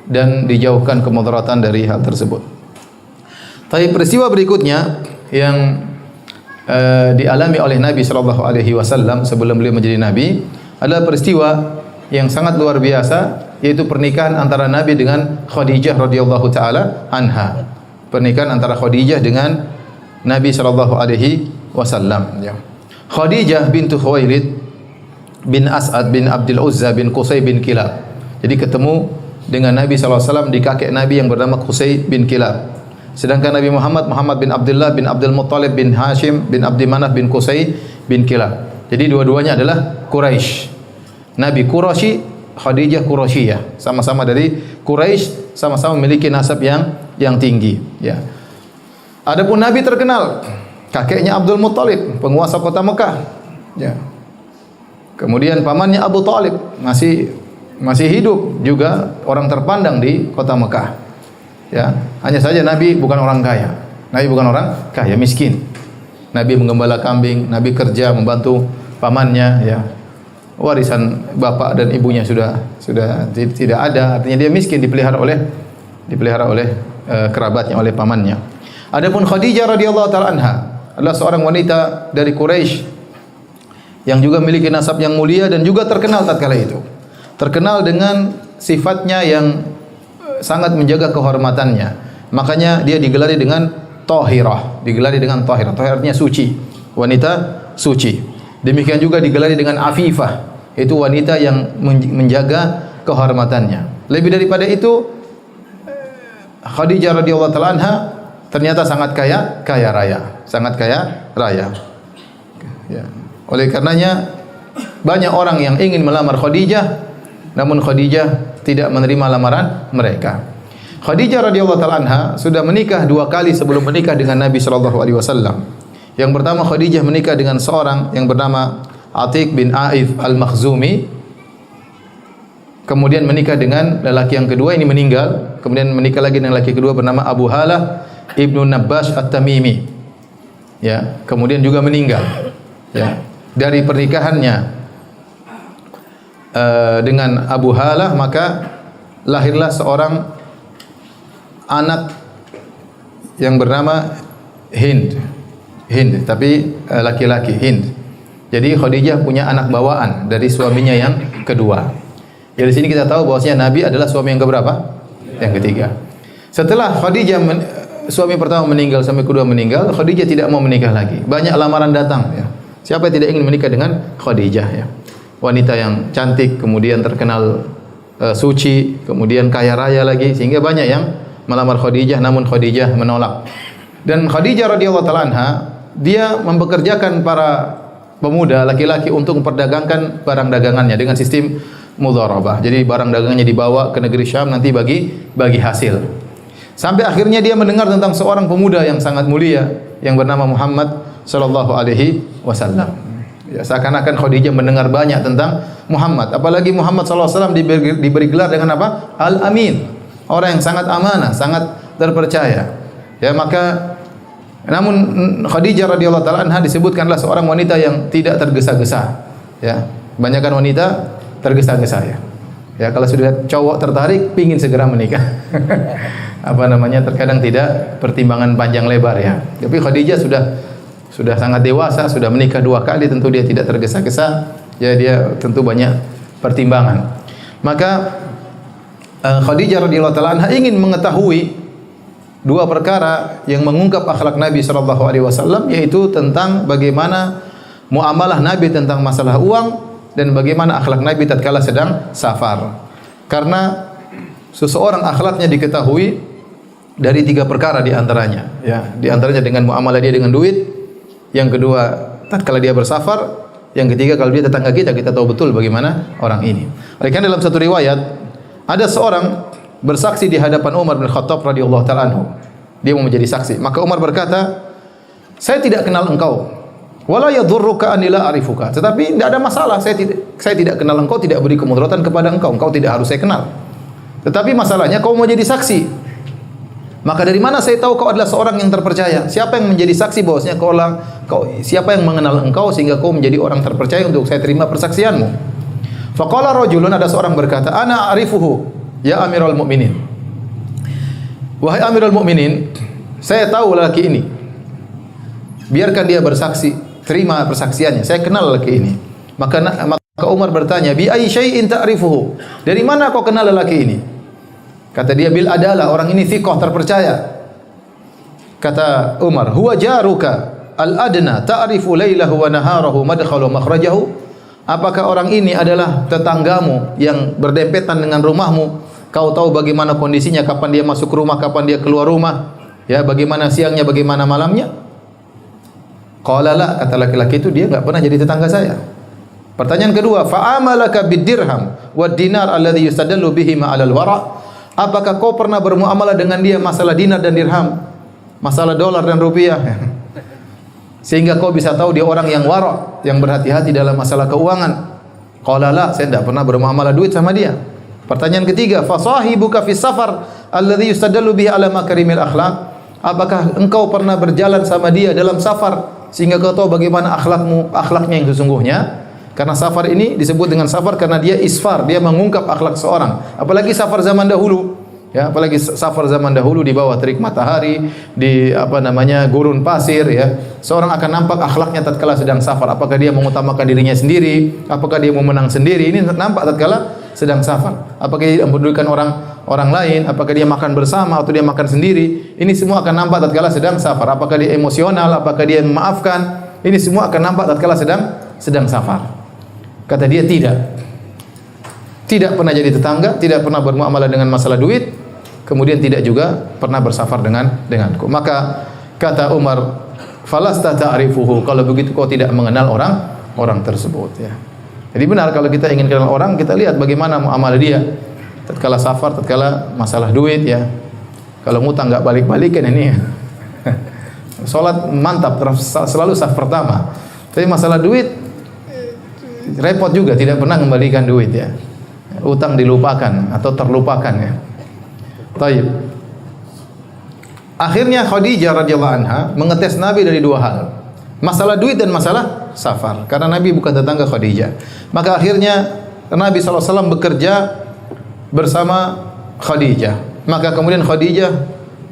dan dijauhkan kemudaratan dari hal tersebut. Tapi peristiwa berikutnya yang dialami oleh Nabi sallallahu alaihi wasallam sebelum beliau menjadi nabi adalah peristiwa yang sangat luar biasa, yaitu pernikahan antara Nabi dengan Khadijah radhiyallahu taala anha. Pernikahan antara Khadijah dengan Nabi sallallahu alaihi wasallam, ya. Khadijah bintu Khuwailid bin As'ad bin Abdul Uzza bin Qusay bin Kilab. Jadi ketemu dengan Nabi sallallahu alaihi wasallam di kakek Nabi yang bernama Qusay bin Kilab. Sedangkan Nabi Muhammad bin Abdullah bin Abdul Muttalib bin Hashim bin Abdi Manaf bin Qusay bin Kilab. Jadi dua-duanya adalah Quraisy. Nabi Quraisy, Khadijah Quraisyiyah. Sama-sama dari Quraisy, sama-sama memiliki nasab yang tinggi, ya. Adapun Nabi terkenal kakeknya Abdul Muttalib, penguasa kota Mekah, ya. Kemudian pamannya Abu Talib masih hidup, juga orang terpandang di kota Mekah. Ya, hanya saja Nabi bukan orang kaya. Nabi bukan orang kaya, miskin. Nabi menggembala kambing, Nabi kerja membantu pamannya, ya. Warisan bapak dan ibunya sudah tidak ada, artinya dia miskin, dipelihara oleh kerabatnya, oleh pamannya. Adapun Khadijah radhiyallahu taala anha adalah seorang wanita dari Quraisy yang juga memiliki nasab yang mulia dan juga terkenal tatkala itu. Terkenal dengan sifatnya yang sangat menjaga kehormatannya. Makanya dia digelari dengan Thahirah, Thahirah artinya suci, wanita suci. Demikian juga digelari dengan Afifah, itu wanita yang menjaga kehormatannya. Lebih daripada itu, Khadijah radhiyallahu taala anha ternyata sangat kaya raya. Ya. Oleh karenanya banyak orang yang ingin melamar Khadijah, namun Khadijah tidak menerima lamaran mereka. Khadijah radhiyallahu taala anha sudah menikah 2 kali sebelum menikah dengan Nabi sallallahu alaihi wasallam. Yang pertama, Khadijah menikah dengan seorang yang bernama Atiq bin Aif al-Makhzumi. Kemudian menikah dengan lelaki yang kedua, ini meninggal. Kemudian menikah lagi dengan lelaki kedua bernama Abu Halah ibnu Nabbash at-Tamimi. Ya, kemudian juga meninggal. Ya, dari pernikahannya dengan Abu Halah maka lahirlah seorang anak yang bernama Hind, tapi laki-laki, Hind. Jadi Khadijah punya anak bawaan dari suaminya yang kedua. Dari sini kita tahu bahwasanya Nabi adalah suami yang keberapa? Yang ketiga. Setelah Khadijah suami pertama meninggal, suami kedua meninggal, Khadijah tidak mau menikah lagi. Banyak lamaran datang, ya. Siapa yang tidak ingin menikah dengan Khadijah, ya? Wanita yang cantik, kemudian terkenal suci, kemudian kaya raya lagi, sehingga banyak yang melamar Khadijah, namun Khadijah menolak. Dan Khadijah radhiyallahu taala anha, dia mempekerjakan para pemuda laki-laki untuk memperdagangkan barang dagangannya dengan sistem mudharabah. Jadi barang dagangannya dibawa ke negeri Syam, nanti bagi hasil. Sampai akhirnya dia mendengar tentang seorang pemuda yang sangat mulia yang bernama Muhammad sallallahu alaihi wasallam. Ya, seakan-akan Khadijah mendengar banyak tentang Muhammad. Apalagi Muhammad sallallahu alaihi wasallam diberi gelar dengan apa? Al-Amin. Orang yang sangat amanah, sangat terpercaya. Ya, maka namun Khadijah radhiyallahu taala anha disebutkanlah seorang wanita yang tidak tergesa-gesa. Ya, kebanyakan wanita tergesa-gesa, ya. Ya, kalau sudah cowok tertarik pingin segera menikah. Terkadang tidak pertimbangan panjang lebar, ya. Tapi Khadijah sudah sangat dewasa, sudah menikah 2 kali, tentu dia tidak tergesa-gesa, ya, dia tentu banyak pertimbangan. Maka Khadijah radhiyallahu taala anha ingin mengetahui 2 perkara yang mengungkap akhlak Nabi sallallahu alaihi wasallam, yaitu tentang bagaimana muamalah Nabi tentang masalah uang dan bagaimana akhlak Nabi tatkala sedang safar. Karena seseorang akhlaknya diketahui dari 3 perkara di antaranya, ya. Di antaranya dengan muamalah dia dengan duit, yang kedua tatkala dia bersafar, yang ketiga kalau dia tetangga kita tahu betul bagaimana orang ini. Oleh karena dalam satu riwayat ada seorang bersaksi di hadapan Umar bin Khattab radhiyallahu taala anhu. Dia mau menjadi saksi. Maka Umar berkata, "Saya tidak kenal engkau. Wala yadhurruka an la arifuka." Tetapi tidak ada masalah, saya tidak kenal engkau, tidak beri kemudaratan kepada engkau. Engkau tidak harus saya kenal. Tetapi masalahnya kau mau jadi saksi. Maka dari mana saya tahu kau adalah seorang yang terpercaya? Siapa yang menjadi saksi bahwasanya siapa yang mengenal engkau sehingga kau menjadi orang terpercaya untuk saya terima persaksianmu? Faqala rajulun, ada seorang berkata, "Ana a'rifuhu." "Ya Amirul Mukminin, wahai Amirul Mukminin, saya tahu lelaki ini. Biarkan dia bersaksi, terima persaksiannya. Saya kenal lelaki ini." Maka Umar bertanya, "Bi ayyi syai'in ta'rifuhu?" Dari mana kau kenal lelaki ini? Kata dia, "Bil adalah, orang ini thiqah, terpercaya." Kata Umar, "Huwa jaruka al-adna ta'rifu lailahu wa naharahu madkhalu makhrajahu?" Apakah orang ini adalah tetanggamu yang berdempetan dengan rumahmu? Kau tahu bagaimana kondisinya, kapan dia masuk rumah, kapan dia keluar rumah, ya, bagaimana siangnya, bagaimana malamnya? Qala la, kata laki-laki itu, dia enggak pernah jadi tetangga saya. Pertanyaan kedua, fa'amalaka bid-dirham wad-dinar alladhi yustadallu bihi ma'alal wara'? Apakah kau pernah bermuamalah dengan dia masalah dinar dan dirham? Masalah dolar dan rupiah? Sehingga kau bisa tahu dia orang yang wara', yang berhati-hati dalam masalah keuangan. Qala la, saya tidak pernah bermuamalah duit sama dia. Pertanyaan ketiga, fa sahibuka fis safar alladhi yustadallu bihi ala makarimil akhlaq? Apakah engkau pernah berjalan sama dia dalam safar sehingga kau tahu bagaimana akhlaknya yang sesungguhnya? Karena safar ini disebut dengan safar karena dia isfar, dia mengungkap akhlak seorang. Apalagi safar zaman dahulu, ya, apalagi safar zaman dahulu di bawah terik matahari, di gurun pasir, ya. Seorang akan nampak akhlaknya tatkala sedang safar. Apakah dia mengutamakan dirinya sendiri? Apakah dia mau menang sendiri? Ini nampak tatkala sedang safar. Apakah dia mempedulikan orang lain? Apakah dia makan bersama atau dia makan sendiri? Ini semua akan nampak tatkala sedang safar. Apakah dia emosional? Apakah dia memaafkan? Ini semua akan nampak tatkala sedang safar. Kata dia, tidak pernah jadi tetangga, tidak pernah bermuamalah dengan masalah duit, kemudian tidak juga pernah bersafar denganku. Maka kata Umar, falasta ta'rifuhu, kalau begitu kau tidak mengenal orang tersebut, ya. Jadi benar, kalau kita ingin kenal orang, kita lihat bagaimana muamalah dia tatkala safar, tatkala masalah duit, ya. Kalau ngutang enggak balik-balikan ini. Salat mantap, selalu saf pertama. Tapi masalah duit repot juga, tidak pernah mengembalikan duit, ya. Utang dilupakan atau terlupakan, ya. Taib. Akhirnya Khadijah radhiyallahu anha mengetes Nabi dari dua hal. Masalah duit dan masalah safar. Karena Nabi bukan tetangga Khadijah. Maka akhirnya Nabi SAW bekerja bersama Khadijah. Maka kemudian Khadijah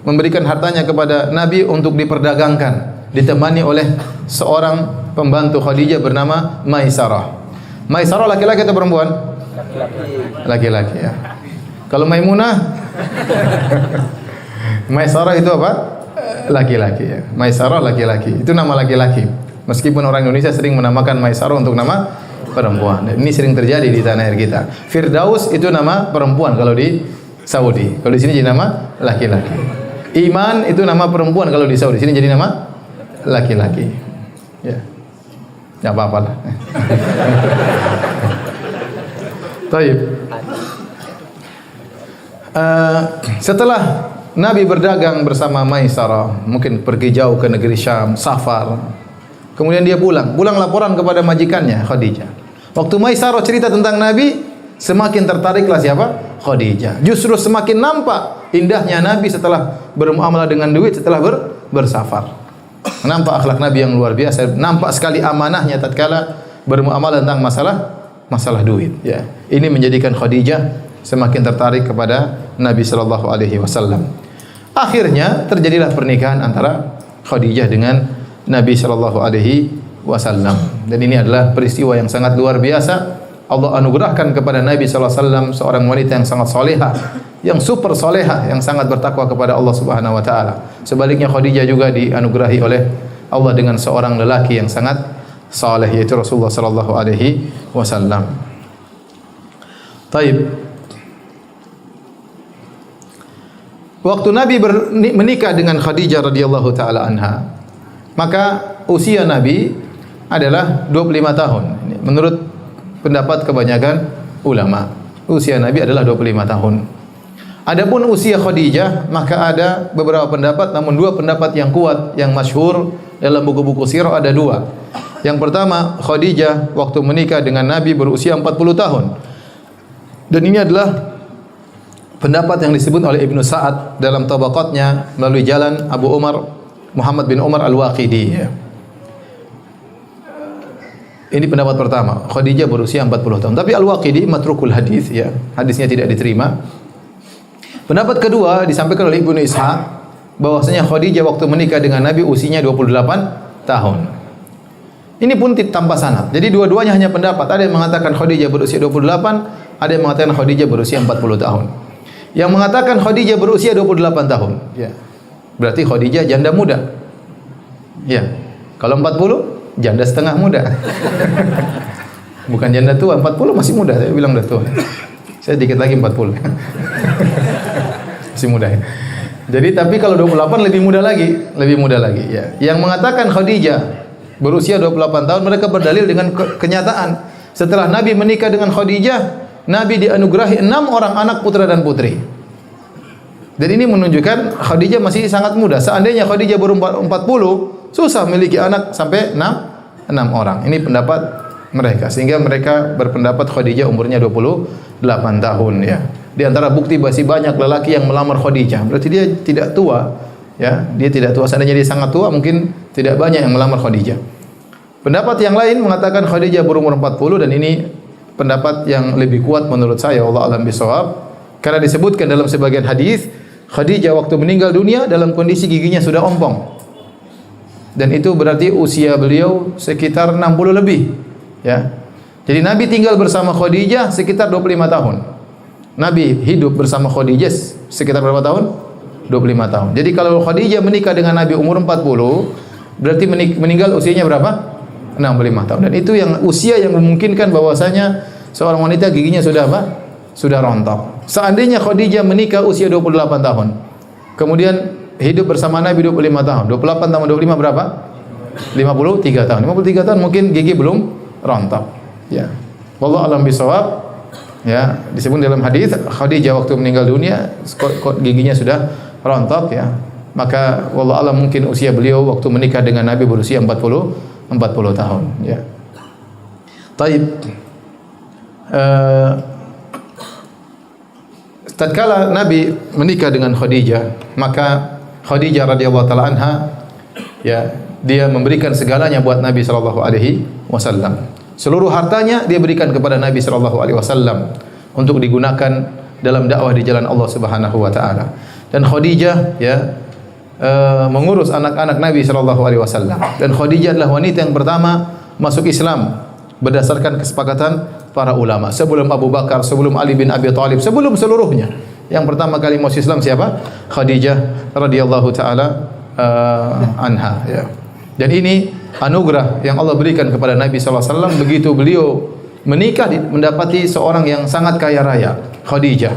memberikan hartanya kepada Nabi untuk diperdagangkan, ditemani oleh seorang pembantu Khadijah bernama Maisarah. Maisarah laki-laki atau perempuan? Laki-laki, ya. Kalau Maimunah, Maisarah itu apa? Laki-laki, ya. Maisarah laki-laki. Itu nama laki-laki. Meskipun orang Indonesia sering menamakan Maisarah untuk nama perempuan. Dan ini sering terjadi di tanah air kita. Firdaus itu nama perempuan kalau di Saudi. Kalau di sini jadi nama laki-laki. Iman itu nama perempuan kalau di Saudi. Di sini jadi nama laki-laki. Ya. Ya apa-apa lah. Taib. Setelah Nabi berdagang bersama Maisarah, mungkin pergi jauh ke negeri Syam, safar. Kemudian dia pulang laporan kepada majikannya Khadijah. Waktu Maisarah cerita tentang Nabi, semakin tertariklah siapa? Khadijah. Justru semakin nampak indahnya Nabi setelah bermuamalah dengan duit, setelah bersafar. Nampak akhlak Nabi yang luar biasa, nampak sekali amanahnya tatkala bermuamalah tentang masalah duit, ya. Ini menjadikan Khadijah semakin tertarik kepada Nabi sallallahu alaihi wasallam. Akhirnya terjadilah pernikahan antara Khadijah dengan Nabi sallallahu alaihi wasallam. Dan ini adalah peristiwa yang sangat luar biasa. Allah anugerahkan kepada Nabi sallallahu alaihi wasallam seorang wanita yang sangat salehah, yang super salehah, yang sangat bertakwa kepada Allah Subhanahu wa taala. Sebaliknya Khadijah juga dianugerahi oleh Allah dengan seorang lelaki yang sangat saleh, yaitu Rasulullah sallallahu alaihi wasallam. Taib. Waktu Nabi menikah dengan Khadijah radhiyallahu taala anha, maka usia Nabi adalah 25 tahun. Menurut pendapat kebanyakan ulama, usia Nabi adalah 25 tahun. Adapun usia Khadijah, maka ada beberapa pendapat, namun dua pendapat yang kuat, yang masyhur dalam buku-buku sirah ada dua. Yang pertama, Khadijah waktu menikah dengan Nabi berusia 40 tahun. Dan ini adalah pendapat yang disebut oleh Ibnu Sa'ad dalam tabaqatnya melalui jalan Abu Umar Muhammad bin Umar Al-Waqidi. Ini pendapat pertama, Khadijah berusia 40 tahun. Tapi Al-Waqidi matrukul hadis, ya. Hadisnya tidak diterima. Pendapat kedua disampaikan oleh Ibnu Ishaq bahwasanya Khadijah waktu menikah dengan Nabi usianya 28 tahun. Ini pun tanpa sanad. Jadi dua-duanya hanya pendapat. Ada yang mengatakan Khadijah berusia 28, ada yang mengatakan Khadijah berusia 40 tahun. Yang mengatakan Khadijah berusia 28 tahun, ya. Berarti Khadijah janda muda. Ya. Kalau 40, janda setengah muda. Bukan janda tua, 40 masih muda. Saya bilang udah tua. Saya dikit lagi 40. Masih muda ya. Jadi tapi kalau 28 lebih muda lagi, ya. Yang mengatakan Khadijah berusia 28 tahun, mereka berdalil dengan kenyataan. Setelah Nabi menikah dengan Khadijah, Nabi dianugerahi 6 orang anak putra dan putri. Dan ini menunjukkan Khadijah masih sangat muda. Seandainya Khadijah baru 40, susah memiliki anak sampai 6 orang. Ini pendapat mereka. Sehingga mereka berpendapat Khadijah umurnya 28 tahun, ya. Di antara bukti masih banyak lelaki yang melamar Khadijah. Berarti dia tidak tua, ya. Dia tidak tua. Seandainya dia sangat tua, mungkin tidak banyak yang melamar Khadijah. Pendapat yang lain mengatakan Khadijah berumur 40, dan ini pendapat yang lebih kuat menurut saya, Allah alam bisawab, karena disebutkan dalam sebagian hadis Khadijah waktu meninggal dunia dalam kondisi giginya sudah ompong, dan itu berarti usia beliau sekitar 60 lebih, ya. Jadi Nabi tinggal bersama Khadijah sekitar 25 tahun. Nabi hidup bersama Khadijah sekitar berapa tahun? 25 tahun. Jadi kalau Khadijah menikah dengan Nabi umur 40, berarti meninggal usianya berapa? 65 tahun. Dan itu yang usia yang memungkinkan bahwasanya seorang wanita giginya sudah apa? Sudah rontok. Seandainya Khadijah menikah usia 28 tahun, kemudian hidup bersama Nabi 25 tahun. 28 tambah 25 berapa? 53 tahun. 53 tahun mungkin gigi belum rontok. Ya. Wallahu a'lam bishawab. Ya, disebut dalam hadis Khadijah waktu meninggal dunia giginya sudah rontok, ya. Maka wallahu a'lam mungkin usia beliau waktu menikah dengan Nabi berusia 40 tahun, ya. Taib. Tatkala Nabi menikah dengan Khadijah, maka Khadijah radhiyallahu taala anha, ya, dia memberikan segalanya buat Nabi sallallahu alaihi wasallam. Seluruh hartanya dia berikan kepada Nabi sallallahu alaihi wasallam untuk digunakan dalam dakwah di jalan Allah Subhanahu wa taala. Dan Khadijah, ya, mengurus anak-anak Nabi sallallahu alaihi wasallam. Dan Khadijah adalah wanita yang pertama masuk Islam berdasarkan kesepakatan para ulama. Sebelum Abu Bakar, sebelum Ali bin Abi Thalib, sebelum seluruhnya. Yang pertama kali masuk Islam siapa? Khadijah radhiyallahu taala anha, ya. Dan ini anugerah yang Allah berikan kepada Nabi sallallahu alaihi wasallam begitu beliau menikah mendapati seorang yang sangat kaya raya, Khadijah.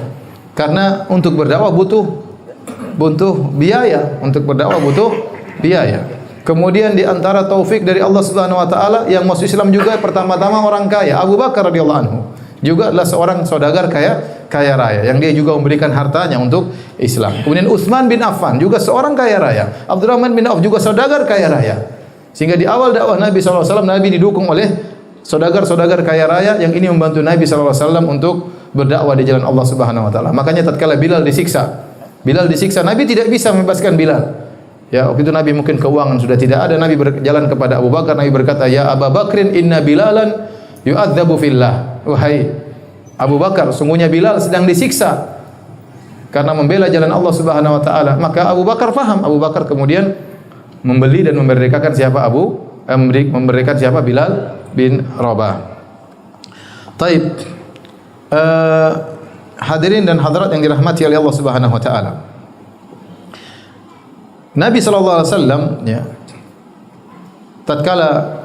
Karena untuk berdakwah butuh biaya, untuk berdakwah butuh biaya. Kemudian di antara taufik dari Allah Subhanahu wa taala yang masuk Islam juga pertama-tama orang kaya, Abu Bakar radhiyallahu anhu. Juga adalah seorang saudagar kaya raya yang dia juga memberikan hartanya untuk Islam. Kemudian Utsman bin Affan juga seorang kaya raya. Abdurrahman bin Auf juga saudagar kaya raya. Sehingga di awal dakwah Nabi sallallahu alaihi wasallam Nabi didukung oleh saudagar-saudagar kaya raya yang ini membantu Nabi sallallahu alaihi wasallam untuk berdakwah di jalan Allah Subhanahu wa taala. Makanya tatkala Bilal disiksa, Nabi tidak bisa membebaskan Bilal. Ya, waktu itu Nabi mungkin keuangan sudah tidak ada, Nabi berjalan kepada Abu Bakar, Nabi berkata, "Ya Abu Bakrin, inna Bilalan yu'adzabu fillah." Wahai Abu Bakar, sungguhnya Bilal sedang disiksa karena membela jalan Allah Subhanahu wa taala. Maka Abu Bakar faham. Abu Bakar kemudian membeli dan memerdekakan siapa? Memerdekakan siapa? Bilal bin Rabah. Taib. Hadirin dan hadirat yang dirahmati oleh Allah Subhanahu wa taala. Nabi sallallahu alaihi wasallam, ya, tatkala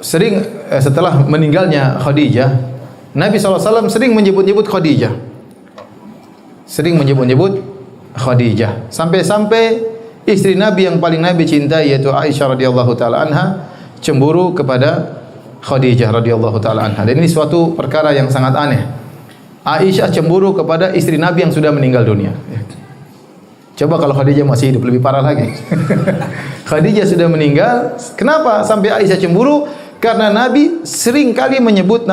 sering setelah meninggalnya Khadijah, Nabi sallallahu alaihi wasallam sering menyebut-nyebut Khadijah. Sampai-sampai istri Nabi yang paling Nabi cintai yaitu Aisyah radhiyallahu taala anha cemburu kepada Khadijah radhiyallahu taala anha. Dan ini suatu perkara yang sangat aneh. Aisyah cemburu kepada istri Nabi yang sudah meninggal dunia. Coba kalau Khadijah masih hidup, lebih parah lagi. Khadijah sudah meninggal, kenapa sampai Aisyah cemburu? Karena Nabi sering sekali menyebut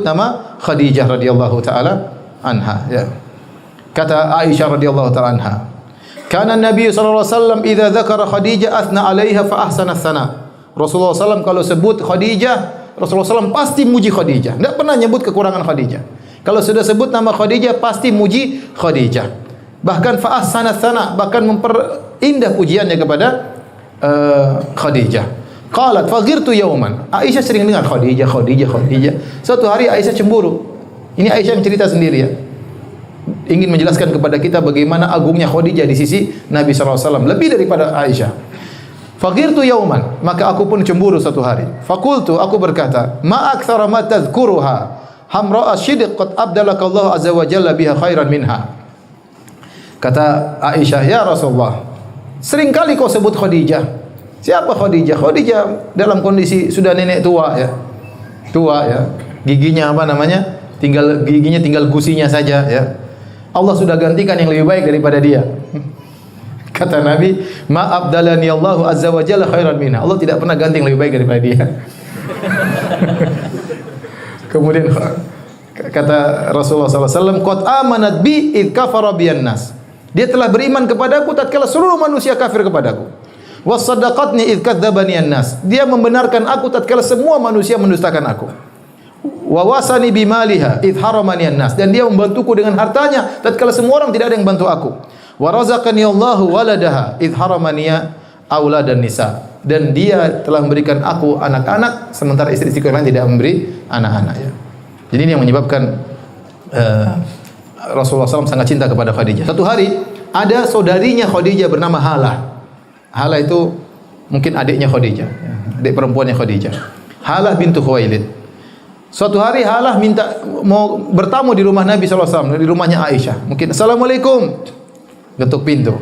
nama Khadijah radhiyallahu taala anha, ya. Kata Aisyah radhiyallahu taala anha, "Kana Nabi sallallahu alaihi wasallam idza dzakara Khadijah athna 'alaiha fa ahsana tsana." Rasulullah SAW kalau sebut Khadijah, Rasulullah SAW pasti muji Khadijah. Tidak pernah nyebut kekurangan Khadijah. Kalau sudah sebut nama Khadijah pasti muji Khadijah. Bahkan fa ahsana tsana, bahkan memperindah pujiannya kepada Khadijah. Qalat faghirtu yawman. Aisyah sering dengar Khadijah, Khadijah, Khadijah. Suatu hari Aisyah cemburu. Ini Aisyah yang cerita sendiri ya. Ingin menjelaskan kepada kita bagaimana agungnya Khadijah di sisi Nabi sallallahu alaihi wasallam, lebih daripada Aisyah. Faghirtu yawman, maka aku pun cemburu satu hari. Fakultu, aku berkata, ma aktsara ma tadhkuruha. Hamra asyidq qad abdalakallahu azza wa jalla biha khairan minha. Kata Aisyah, ya Rasulullah, sering kali kau sebut Khadijah. Siapa Khadijah? Khadijah dalam kondisi sudah nenek tua ya. Tua ya. Giginya apa namanya? Giginya tinggal gusinya saja ya. Allah sudah gantikan yang lebih baik daripada dia. Kata Nabi, ma abdalani Allahu azza wa jalla khairan minha. Allah tidak pernah ganti yang lebih baik daripada dia. Kemudian kata Rasulullah SAW, qad amanat bi id kafara biyan nas. Dia telah beriman kepadaku tatkala seluruh manusia kafir kepadaku. Was sadaqatni id kadzdzabani an-nas. Dia membenarkan aku tatkala semua manusia mendustakan aku. Wa wasani bimaliha id haramani an-nas. Dan dia membantuku dengan hartanya tatkala semua orang tidak ada yang bantu aku. Wa razaqani Allahu waladaha id haramani auladan nisa. Dan dia telah memberikan aku anak-anak sementara istri-istri yang lain tidak memberi anak-anak ya. Jadi ini yang menyebabkan Rasulullah SAW sangat cinta kepada Khadijah. Satu hari ada saudarinya Khadijah bernama Halah. Halah itu mungkin adiknya Khadijah, ya, adik perempuannya Khadijah. Halah bintu Khuwailid. Suatu hari Halah minta mau bertamu di rumah Nabi SAW, di rumahnya Aisyah. Mungkin assalamualaikum, ketuk pintu.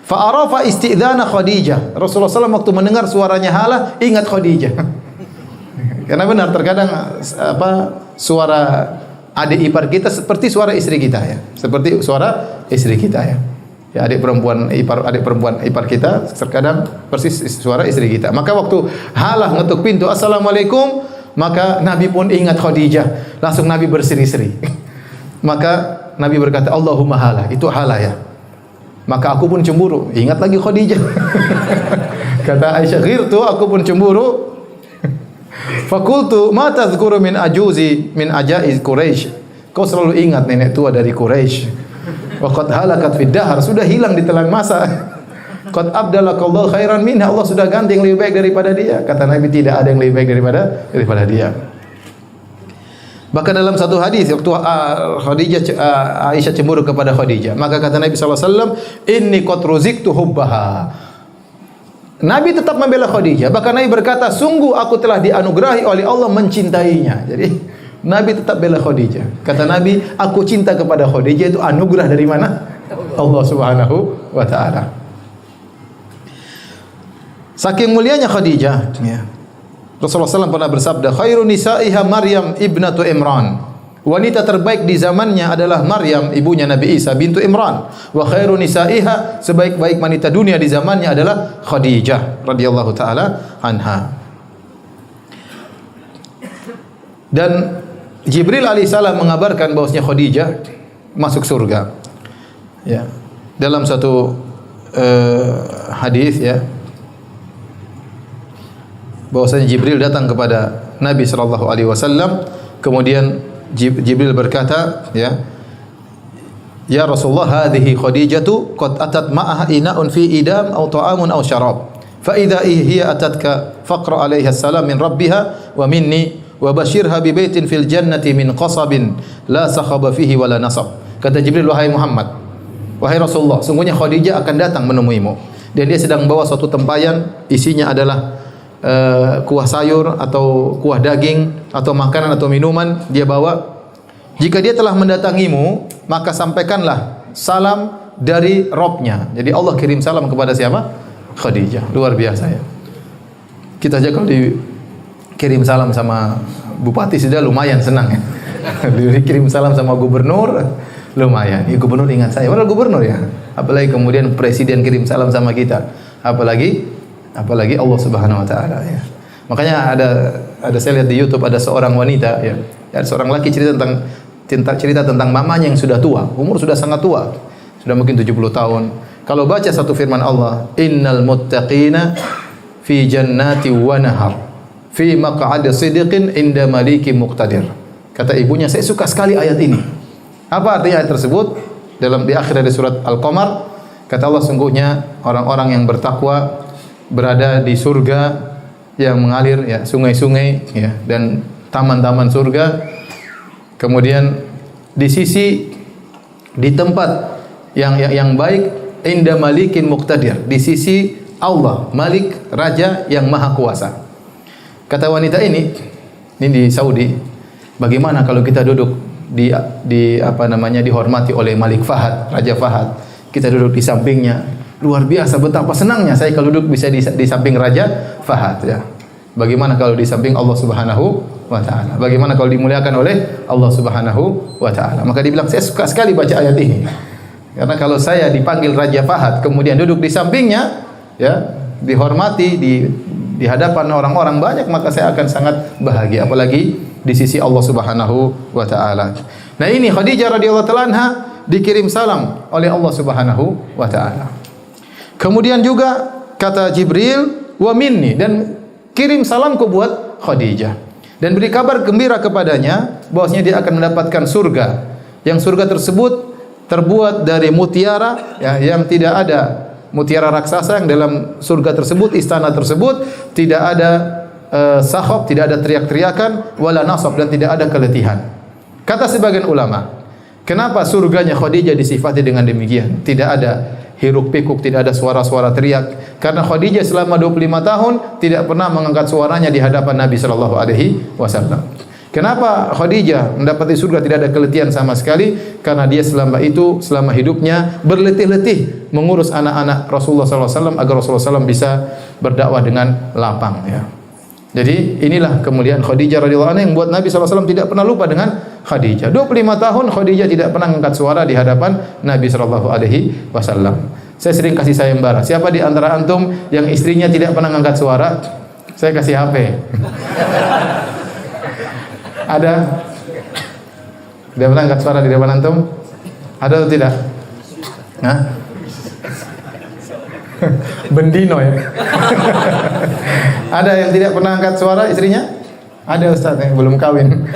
Fa'arafa isti'dzana Khadijah. Rasulullah SAW waktu mendengar suaranya Halah ingat Khadijah. Karena benar terkadang suara adik ipar kita seperti suara istri kita ya. Seperti suara istri kita ya. Ya adik perempuan ipar kita terkadang persis suara istri kita. Maka waktu Halah ngetuk pintu, assalamualaikum, maka Nabi pun ingat Khadijah. Langsung Nabi berseri-seri. Maka Nabi berkata, Allahumma Halah, itu Halah ya. Maka aku pun cemburu, ingat lagi Khadijah. Kata Aisyah, ghirtu, aku pun cemburu. Fakultu ma tadhkuru min ajaiz Quraisy. Kau selalu ingat nenek tua dari Quraisy. Wa qad halakat fid dahr, sudah hilang di telan masa. Qad abdalakallahu khairan minha, Allah sudah ganti yang lebih baik daripada dia. Kata Nabi, tidak ada yang lebih baik daripada dia. Bahkan dalam satu hadis waktu Aisyah cemburu kepada Khadijah, maka kata Nabi sallallahu alaihi wasallam, inni qad ruziktu hubbaha. Nabi tetap membela Khadijah. Bahkan Nabi berkata, sungguh aku telah dianugerahi oleh Allah mencintainya. Jadi Nabi tetap bela Khadijah. Kata Nabi, aku cinta kepada Khadijah itu anugerah dari mana? Allah Subhanahu wa taala. Saking mulianya Khadijah, ya. Rasulullah SAW pernah bersabda, khairu nisa'iha Maryam ibnatu Imran. Wanita terbaik di zamannya adalah Maryam, ibunya Nabi Isa bintu Imran. Wa khairu nisa'iha, sebaik-baik wanita dunia di zamannya adalah Khadijah radhiyallahu taala anha. Dan Jibril alaihissalam mengabarkan bahwasanya Khadijah masuk surga. Ya. Dalam satu hadis ya, bahwasanya Jibril datang kepada Nabi sallallahu alaihi wasallam, kemudian Jibril berkata, ya Rasulullah, hadhihi Khadijatu qad atat ma'aha ina'un fi idam aw ta'amun aw syarab. Fa idza hiya atatka faqra 'alaiha salam min rabbiha wa minni wa basyirha bi baitin fil jannati min qasabin la sakhaba fihi wala nasab. Kata Jibril, wahai Muhammad, wahai Rasulullah, sungguhnya Khadijah akan datang menemuimu dan dia sedang membawa suatu tempayan, isinya adalah kuah sayur atau kuah daging atau makanan atau minuman dia bawa. Jika dia telah mendatangimu, maka sampaikanlah salam dari Robnya. Jadi Allah kirim salam kepada siapa? Khadijah. Luar biasa ya. Kita aja kalau dikirim salam sama bupati sudah lumayan senang ya. Dikirim salam sama gubernur lumayan. Ya, gubernur ingat saya. Padahal gubernur ya. Apalagi kemudian presiden kirim salam sama kita. Apalagi Allah Subhanahu wa taala ya. Makanya ada saya lihat di YouTube ada seorang wanita ya. Ada seorang laki cerita tentang mamanya yang sudah tua, umur sudah sangat tua. Sudah mungkin 70 tahun. Kalau baca satu firman Allah, innal muttaqina fi jannati wa nahar fi maq'adi sidqin inda malikin muqtadir. Kata ibunya, saya suka sekali ayat ini. Apa artinya ayat tersebut? Di akhir dari surat Al-Qamar, kata Allah, sungguhnya orang-orang yang bertakwa berada di surga yang mengalir ya sungai-sungai ya dan taman-taman surga. Kemudian di tempat yang baik, inda malikin muqtadir, di sisi Allah, Malik, raja yang maha kuasa. Kata wanita ini di Saudi, bagaimana kalau kita duduk dihormati oleh Malik Fahad, Raja Fahad. Kita duduk di sampingnya. Luar biasa betapa senangnya saya kalau duduk bisa di samping Raja Fahad ya. Bagaimana kalau di samping Allah Subhanahu wa taala? Bagaimana kalau dimuliakan oleh Allah Subhanahu wa taala? Maka dibilang, saya suka sekali baca ayat ini. Karena kalau saya dipanggil Raja Fahad kemudian duduk di sampingnya ya, dihormati di hadapan orang-orang banyak, maka saya akan sangat bahagia, apalagi di sisi Allah Subhanahu wa taala. Nah, ini Khadijah radhiyallahu taala anha dikirim salam oleh Allah Subhanahu wa taala. Kemudian juga kata Jibril, wa minni, dan kirim salamku buat Khadijah dan beri kabar gembira kepadanya bahwasanya dia akan mendapatkan surga. Yang surga tersebut terbuat dari mutiara ya, yang tidak ada mutiara raksasa. Yang dalam surga tersebut, istana tersebut tidak ada sahab, tidak ada teriak-teriakan, wala nasab, dan tidak ada keletihan. Kata sebagian ulama, kenapa surganya Khadijah disifati dengan demikian? Tidak ada hiruk pikuk, tidak ada suara-suara teriak. Karena Khadijah selama 25 tahun tidak pernah mengangkat suaranya di hadapan Nabi sallallahu alaihi wasallam. Kenapa Khadijah mendapati surga tidak ada keletihan sama sekali? Karena dia selama hidupnya berletih-letih mengurus anak-anak Rasulullah sallallahu alaihi wasallam agar Rasulullah sallallahu alaihi wasallam bisa berdakwah dengan lapang ya. Jadi inilah kemuliaan Khadijah radhiyallahu anha yang buat Nabi sallallahu alaihi wasallam tidak pernah lupa dengan Khadijah. 25 tahun Khadijah tidak pernah mengangkat suara di hadapan Nabi sallallahu alaihi wasallam. Saya sering kasih sayembara. Siapa di antara antum yang istrinya tidak pernah mengangkat suara? Saya kasih HP. Ada? Tidak pernah angkat suara di depan antum? Ada atau tidak? Hah? Bendino ya. Ada yang tidak pernah angkat suara istrinya? Ada Ustaz yang belum kawin.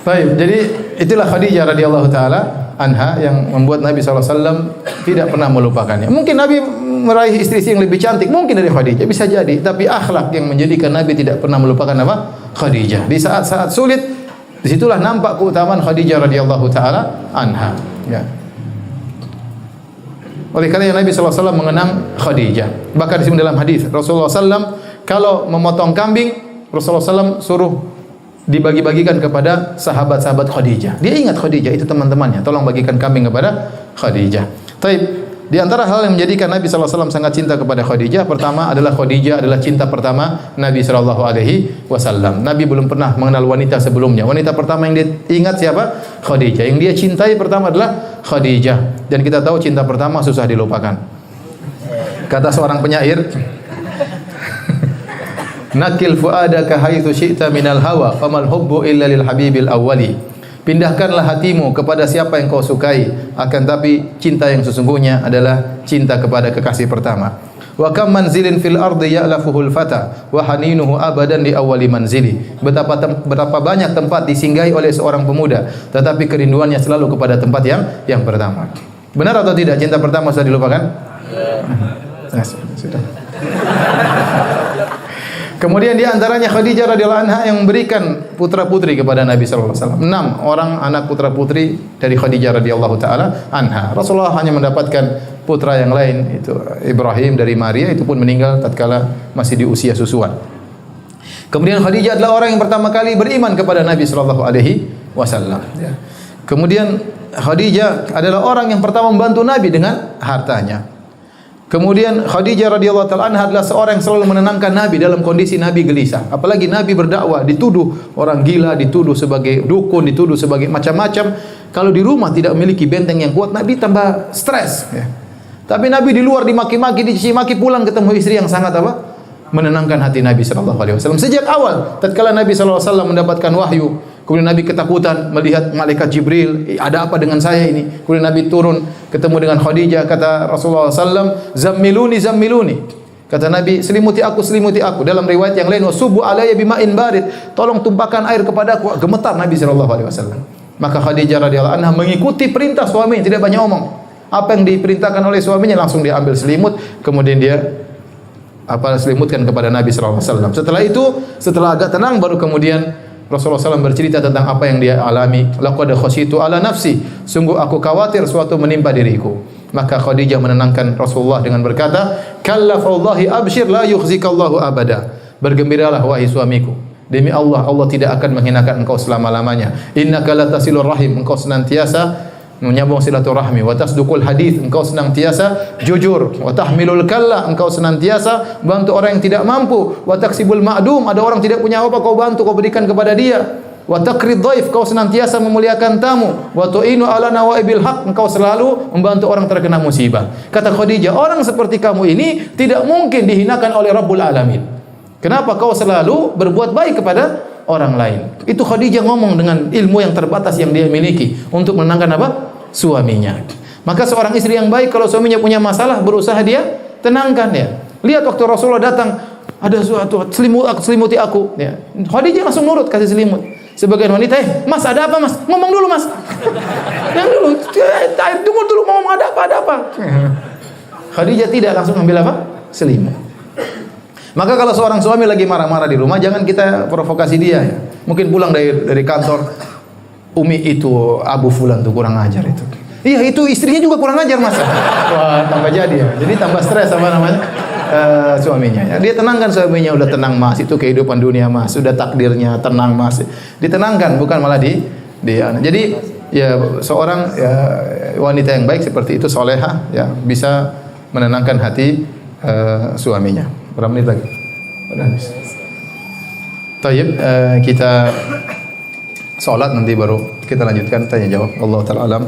Baik, jadi itulah Khadijah radhiyallahu taala anha yang membuat Nabi SAW tidak pernah melupakannya. Mungkin Nabi meraih istri yang lebih cantik, mungkin dari Khadijah, bisa jadi. Tapi akhlak yang menjadikan Nabi tidak pernah melupakan apa? Khadijah. Di saat-saat sulit, disitulah nampak keutamaan Khadijah radhiyallahu taala anha. Ya. Oleh karena Nabi SAW mengenang Khadijah. Bahkan di dalam hadis Rasulullah SAW kalau memotong kambing, Rasulullah SAW suruh dibagi-bagikan kepada sahabat-sahabat Khadijah. Dia ingat Khadijah itu teman-temannya, tolong bagikan kambing kepada Khadijah. Taib. Di antara hal yang menjadikan Nabi SAW sangat cinta kepada Khadijah, pertama adalah Khadijah adalah cinta pertama Nabi SAW. Nabi belum pernah mengenal wanita sebelumnya. Wanita pertama yang dia ingat siapa? Khadijah. Yang dia cintai pertama adalah Khadijah. Dan kita tahu cinta pertama susah dilupakan. Kata seorang penyair, nakil fuadaka haitsu syi'ta minal hawa famal hubbu illa lil habibil awwali. Pindahkanlah hatimu kepada siapa yang kau sukai, akan tapi cinta yang sesungguhnya adalah cinta kepada kekasih pertama. Wa kam manzilin fil ardi ya'lafuhul fata wa haninuhu abadan li awwali manzili. Betapa banyak tempat disinggahi oleh seorang pemuda, tetapi kerinduannya selalu kepada tempat yang pertama. Benar atau tidak cinta pertama sudah dilupakan? Sudah. Kemudian di antaranya Khadijah radhiyallahu anha yang memberikan putra-putri kepada Nabi sallallahu alaihi wasallam. 6 orang anak putra-putri dari Khadijah radhiyallahu taala anha. Rasulullah hanya mendapatkan putra yang lain, itu Ibrahim dari Maria, itu pun meninggal tatkala masih di usia susuan. Kemudian Khadijah adalah orang yang pertama kali beriman kepada Nabi sallallahu alaihi wasallam. Kemudian Khadijah adalah orang yang pertama membantu Nabi dengan hartanya. Kemudian Khadijah radhiyallahu taala anha adalah seorang yang selalu menenangkan Nabi dalam kondisi Nabi gelisah. Apalagi Nabi berdakwah, dituduh orang gila, dituduh sebagai dukun, dituduh sebagai macam-macam. Kalau di rumah tidak memiliki benteng yang kuat, Nabi tambah stres. Ya. Tapi Nabi di luar dimaki-maki, dicaci maki, pulang ketemu istri yang sangat apa? Menenangkan hati Nabi sallallahu alaihi wasallam. Sejak awal, tatkala Nabi sallallahu alaihi wasallam mendapatkan wahyu, kemudian Nabi ketakutan melihat malaikat Jibril, ada apa dengan saya ini? Kemudian Nabi turun ketemu dengan Khadijah, kata Rasulullah sallallahu alaihi wasallam, "Zammiluni, zammiluni." Kata Nabi, selimuti aku, selimuti aku. Dalam riwayat yang lain, wasubu alayya bima'in barid. Tolong tumpahkan air kepadaku. Gemetar Nabi sallallahu alaihi wasallam. Maka Khadijah radhiyallahu anha mengikuti perintah suaminya, tidak banyak omong. Apa yang diperintahkan oleh suaminya langsung dia ambil selimut, kemudian dia selimutkan kepada Nabi sallallahu alaihi wasallam. Setelah itu, setelah agak tenang baru kemudian Rasulullah SAW bercerita tentang apa yang dia alami. Laqad khasyitu ala nafsi. Sungguh aku khawatir suatu menimpa diriku. Maka Khadijah menenangkan Rasulullah dengan berkata, "Kalla fawallahi abshir la yukhzikallahu abada." Bergembiralah wahai suamiku. Demi Allah, Allah tidak akan menghinakan engkau selama-lamanya. Innaka latasilur rahim. Engkau senantiasa menyambung silaturahmi. Wa tasduqul hadits. Engkau senantiasa jujur. Wa tahmilul kalla. Engkau senantiasa bantu orang yang tidak mampu. Wa taksibul ma'dum. Ada orang tidak punya apa, kau bantu, kau berikan kepada dia. Wa taqrid dhaif, kau senantiasa memuliakan tamu. Wa tu'inu ala nawaibil haq, engkau selalu membantu orang terkena musibah. Kata Khadijah, orang seperti kamu ini tidak mungkin dihinakan oleh Rabbul Alamin. Kenapa kau selalu berbuat baik kepada orang lain? Itu Khadijah ngomong dengan ilmu yang terbatas yang dia miliki untuk menenangkan apa? Suaminya. Maka seorang istri yang baik kalau suaminya punya masalah berusaha dia tenangkan ya. Lihat waktu Rasulullah datang, ada suatu selimuti aku ya. Khadijah langsung nurut kasih selimut. Sebagian wanita, Mas ada apa Mas? Ngomong dulu Mas. Yang dulu, tunggu dulu mau ngomong ada apa. Khadijah tidak, langsung ambil apa? Selimut. Maka kalau seorang suami lagi marah-marah di rumah, jangan kita provokasi dia ya. Mungkin pulang dari kantor, Umi itu Abu Fulan tuh kurang ajar itu. Iya itu istrinya juga kurang ajar Mas. Wah tambah jadi ya. Jadi tambah stres apa namanya? Suaminya ya. Dia tenangkan suaminya, udah tenang Mas, itu kehidupan dunia Mas, sudah takdirnya, tenang Mas. Ditenangkan bukan malah dia. Jadi ya seorang ya, wanita yang baik seperti itu soleha ya bisa menenangkan hati suaminya. Berapa menit lagi? Udah habis. Tayyib, kita salat nanti baru kita lanjutkan tanya jawab. Allah taala alam.